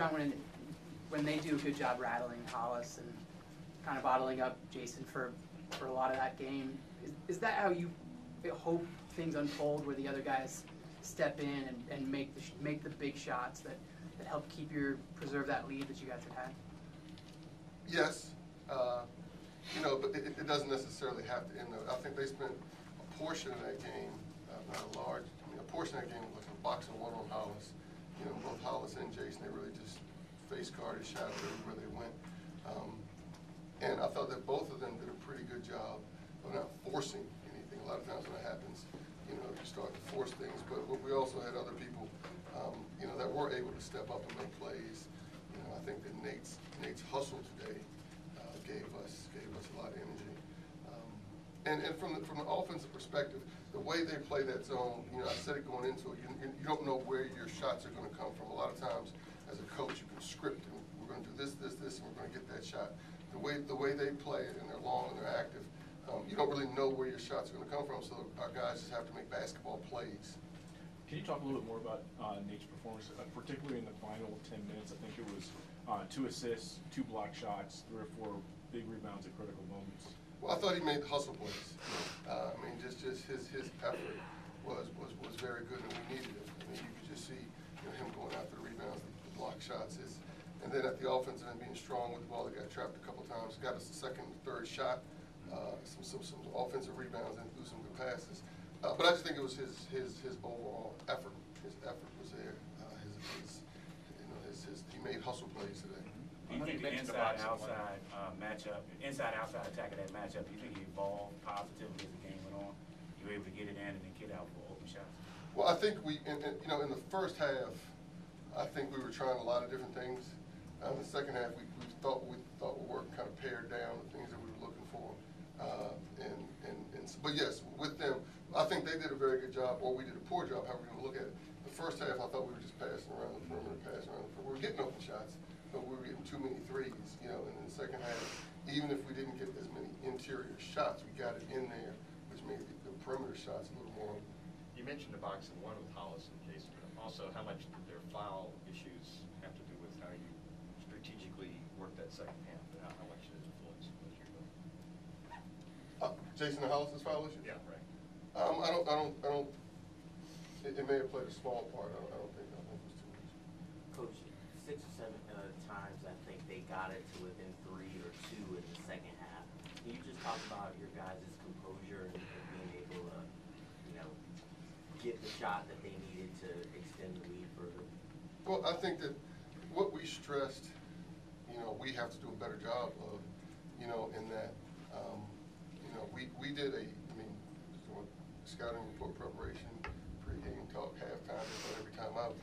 John, when they do a good job rattling Hollis and kind of bottling up Jason for a lot of that game, is that how you hope things unfold, where the other guys step in and make the big shots that help preserve that lead that you guys have had? Yes, but it doesn't necessarily have to end there. I think they spent a portion of that game, not a large, a portion of that game was boxing one on Hollis. Both Hollis and Jason, they really just face guarded, shot everywhere they went. And I thought that both of them did a pretty good job of not forcing anything. A lot of times when that happens, you start to force things. But we also had other people, that were able to step up and make plays. I think that Nate's hustle today gave us a lot of energy. And from the offensive perspective, the way they play that zone, I said it going into it, you don't know where your shots are going to come from. A lot of times, as a coach, you can script it. We're going to do this, and we're going to get that shot. The way they play it, and they're long and they're active, you don't really know where your shots are going to come from, so our guys just have to make basketball plays. Can you talk a little bit more about Nate's performance, particularly in the final 10 minutes? I think it was 2 assists, 2 block shots, 3 or 4 big rebounds at critical moments. Well, I thought he made the hustle plays. Just his effort was very good, and we needed it. You could just see him going after the rebounds, the block shots. And then at the offensive end, being strong with the ball, they got trapped a couple times. Got us the second and third shot, some offensive rebounds, and threw some good passes. But I just think it was his overall effort. His effort was there. He made hustle plays today. Do you think the inside-outside matchup, inside-outside attack of that matchup, do you think he evolved positively as the game went on? You were able to get it in and then get out for open shots? Well, I think in the first half, I think we were trying a lot of different things. In the second half, we thought we were working kind of pared down the things that we were looking for. But yes, with them, I think they did a very good job, or we did a poor job, however you look at it. The first half, I thought we were just passing around the perimeter, We were getting open shots, but we were getting too many threes, And in the second half, even if we didn't get as many interior shots, we got it in there, which made the perimeter shots a little more. You mentioned the boxing one with Hollis and Jason, but also how much did their foul issues have to do with how you strategically work that second half, and how much did it influence what you're doing? Jason and Hollis's foul issue? Yeah, right. I don't. It may have played a small part. I don't think it was too much. Coach, 6 or 7 times I think they got it to within 3 or 2 in the second half. Can you just talk about your guys' composure and being able to, get the shot that they needed to extend the lead further? Well, I think that what we stressed, we have to do a better job of, in that, we did scouting report preparation, pregame talk, halftime, every time out.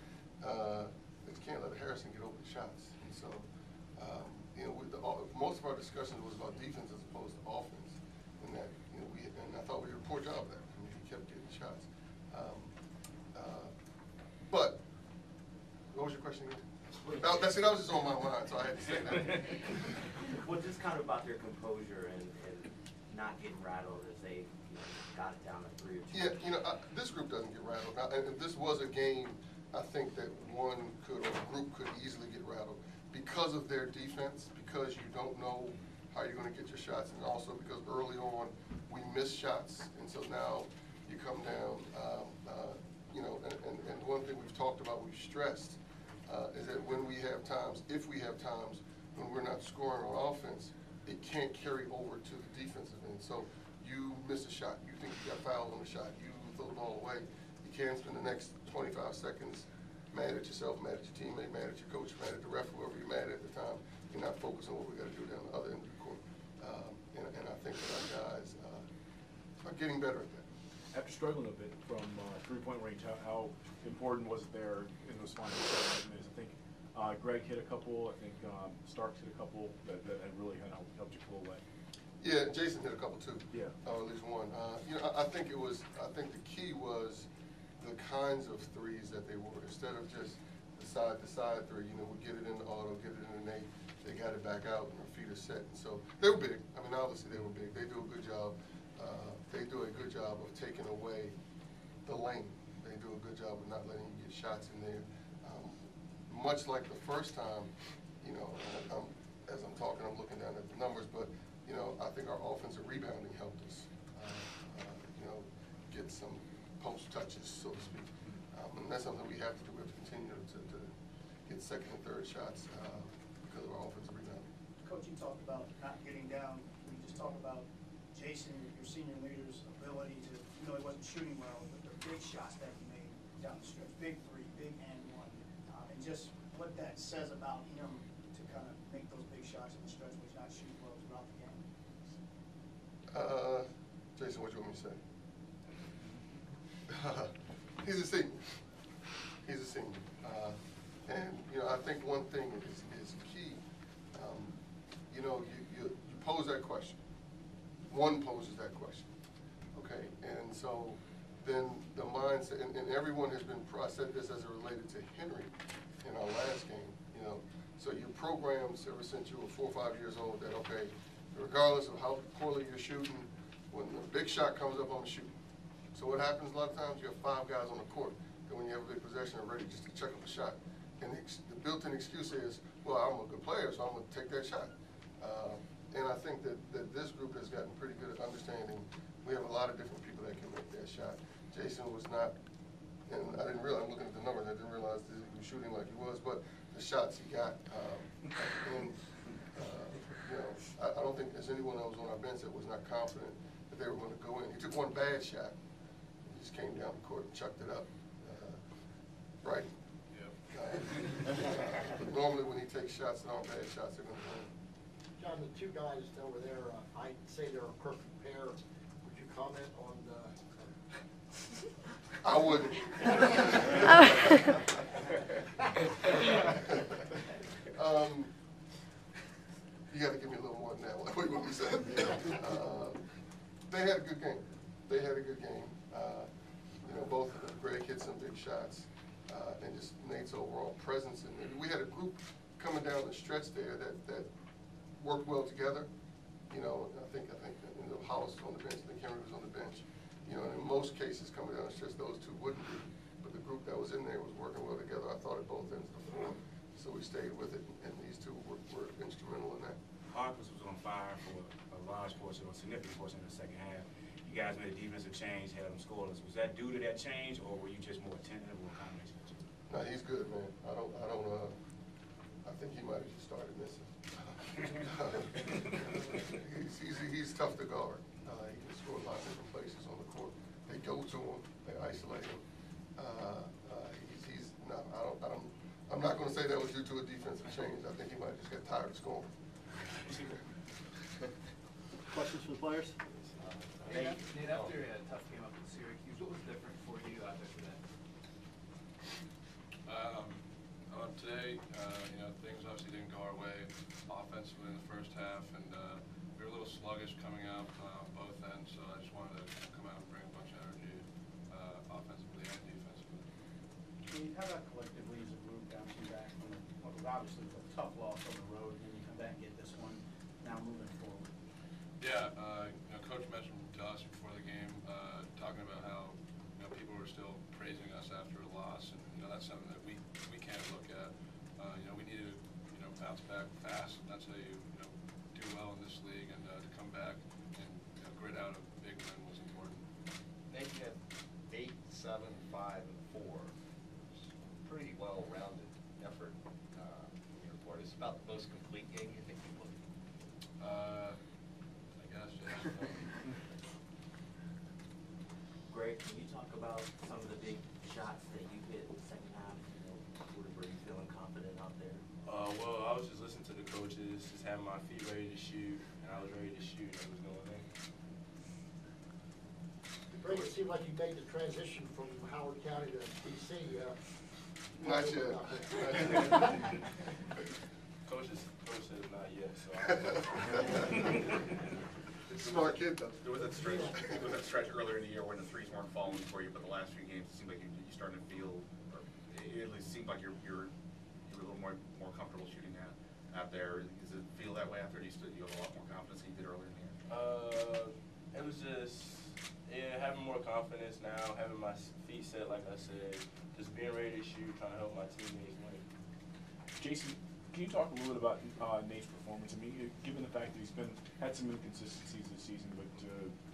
You can't let Harrison get open shots. And so, most of our discussions was about defense as opposed to offense. And that, and I thought we did a poor job of that. We kept getting shots. But what was your question again? That was just on my mind, so I had to say that. Well, just kind of about their composure and not getting rattled as they got it down to 3 or 2. Yeah, this group doesn't get rattled. Now, and if this was a game, I think that one could, or a group could easily get rattled because of their defense, because you don't know how you're going to get your shots, and also because early on we missed shots, and so now you come down. And one thing we've talked about, we've stressed, is that when we have times, if we have times when we're not scoring on offense, it can't carry over to the defensive end. So you miss a shot, you think you got fouled on the shot, you throw the ball away. You can't spend the next 25 seconds mad at yourself, mad at your teammate, mad at your coach, mad at the ref, whoever you're mad at the time. You're not focused on what we got to do down the other end of the court. And I think that our guys are getting better at that. After struggling a bit from three-point range, how important was it there in those final 7 minutes? I think Greg hit a couple. I think Starks hit a couple that really helped you pull away. Yeah, Jason hit a couple too. Yeah, at least one. I think the key was the kinds of threes that they were. Instead of just the side-to-side three, we get it in the auto, get it in the Nate. They got it back out, and their feet are set. And so they were big. Obviously they were big. They do a good job. They do a good job of taking away the lane. They do a good job of not letting you get shots in there. much like the first time, you know, as I'm talking, I'm looking down at the numbers, but, you know, I think our offensive rebounding helped us, you know, get some post touches, so to speak. And that's something we have to do. We have to continue to get second and third shots because of our offensive rebounding. Coach, you talked about not getting down. Can you just talk about Jason, your senior leader's ability to, you know, he wasn't shooting well, but the big shots that he made down the stretch, big three, big and one, and just what that says about him to kind of make those big shots in the stretch when he's not shooting well throughout the game. Jason, what do you want me to say? He's a senior. He's a senior. And, you know, I think one thing is key. You know, you pose that question. One poses that question. Okay? And so then the mindset, and everyone has been, I said this as it related to Henry in our last game, you know. So you programs ever since you were 4 or 5 years old that, okay, regardless of how poorly you're shooting, when the big shot comes up, I'm shooting. So what happens a lot of times, you have 5 guys on the court, and when you have a big possession, are ready just to check up a shot. And the built-in excuse is, well, I'm a good player, so I'm going to take that shot. And I think that this group has gotten pretty good at understanding we have a lot of different people that can make that shot. Jason was not, and I didn't realize, I'm looking at the numbers, I didn't realize that he was shooting like he was, but the shots he got, and, you know, I don't think there's anyone else on our bench that was not confident that they were going to go in. He took one bad shot. He just came down the court and chucked it up. Right? But normally when he takes shots that aren't bad shots, they're going to win. John, the two guys over there, I'd say they're a perfect pair. Would you comment on the... I wouldn't. You got to give me a little more than that. What do you want me to say? They had a good game. They had a good game. You know, both of them, Greg hit some big shots, and just Nate's overall presence. And we had a group coming down the stretch there that worked well together. You know, I think you know, Hollis was on the bench, I think Henry was on the bench. You know, and in most cases coming down the stretch, those two wouldn't be. But the group that was in there was working well together. I thought at both ends of the floor. So we stayed with it, and these two were instrumental in that. Harkless was on fire for a large portion, or a significant portion of the second half. You guys made a defensive change, had them scoreless. Was that due to that change, or were you just more attentive or a combination of two? No, he's good, man. I think he might have just started missing. He's tough to guard. He can score a lot of different places on the court. They go to him. They isolate him. I'm not going to say that was due to a defensive change. I think he might have just got tired of scoring. Questions from the players? Nate, after a tough game up in Syracuse, what was different for you out there today? Today, you know, things obviously didn't go our way offensively in the first half, and we were a little sluggish coming out on both ends, so I just wanted to come out and bring a bunch of energy offensively and defensively. How about collectively as a group bouncing back from what was obviously a tough loss on the road, and then you come back and get this one now moving forward? Yeah, you know, Coach mentioned to us before the game, talking about how, you know, people were still praising us after a loss, and, you know, that's something that we can't look at. You know, we need to, you know, bounce back fast, and that's how you know, do well in this league, and to come back and, you know, grit out a big win was important. Nate, you had 8, 7, 5, and 4. It's a pretty well-rounded effort in your report. It's about the most complete game you think you played. I guess, yeah. Greg, can you talk about some of the big shots that you hit in the second half? You know, were you feeling confident out there? Well, I was just listening to the coaches, just having my feet ready to shoot, and I was ready to shoot, and it was going in. Greg, it seemed like you made the transition from Howard County to D.C. Not yet. Coach said not yet, so Smart kid, though. There was that stretch earlier in the year when the threes weren't falling for you, but the last few games it seemed like you're starting to feel, or it at least seemed like you're a little more comfortable shooting out there. Does it feel that way after you have a lot more confidence than you did earlier in the year? It was just, yeah, having more confidence now, having my feet set, like I said, just being ready to shoot, trying to help my teammates win. Jason, can you talk a little bit about Nate's performance? I mean, given the fact that he's had some inconsistencies this season, but you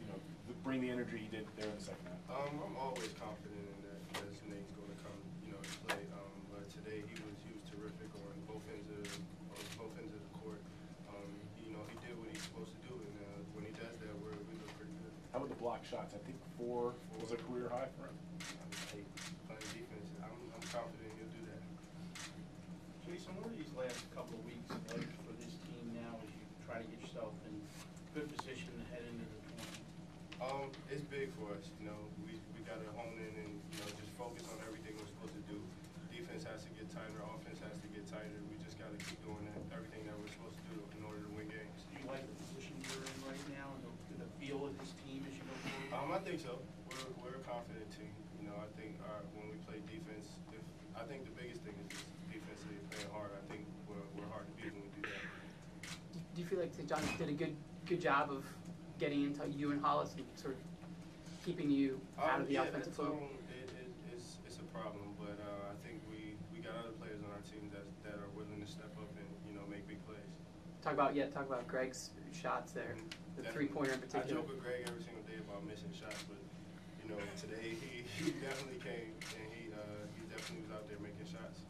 know, bring the energy he did there in the second half. I'm always confident in that as Nate's going to come, you know, to play. But today he was terrific on both ends of the court. You know, he did what he's supposed to do, and when he does that, we look pretty good. How about the block shots? I think 4 was a career high for him. Hey, playing defense, I'm confident he'll do that. Jason, what are these last couple of weeks like for this team now as you try to get yourself in good position to head into the tournament? It's big for us. You know, we got to hone in and, you know, just focus on everything we're supposed to do. Defense has to get tighter. Offense has to get tighter. We just got to keep doing everything that we're supposed to do in order to win games. Do you like the position you're in right now and the feel of this team as you go forward? I think so. We're a confident team. You know, I think when we play defense, I think the biggest thing is just defensively playing hard. I think we're hard to beat when we do that. Do you feel like St. John's did a good job of getting into you and Hollis and sort of keeping you out of the offensive flow? It's a problem, but I think we got other players on our team that are willing to step up and, you know, make big plays. Talk about Greg's shots there, the three-pointer in particular. I joke with Greg every single day about missing shots, but you know, today he definitely came and he definitely was out there making shots.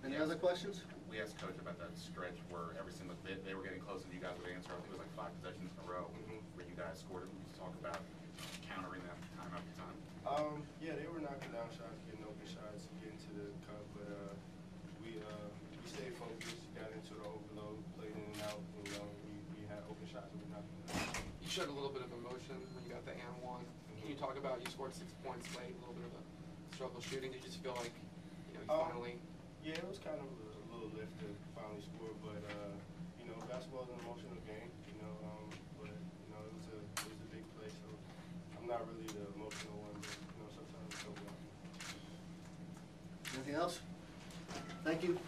Any other questions? We asked Coach about that stretch where every single bit they were getting close and you guys would answer. I think it was like 5 possessions in a row where you guys scored. We just talk about countering that time after time. Yeah, they were knocking down shots, getting open shots, getting to the cup, but we stayed focused, got into the overload, played in and out. You know, we had open shots and we knocked them down. You showed a little bit of emotion when you got the and one. Can you talk about, you scored 6 points late, a little bit of a struggle shooting. Did you just feel like, you know, you finally? Yeah, it was kind of a little lift to finally score, but you know, basketball is an emotional game. You know, but you know, it was a big play, so I'm not really the emotional one, but you know, sometimes it's so well. Anything else? Thank you.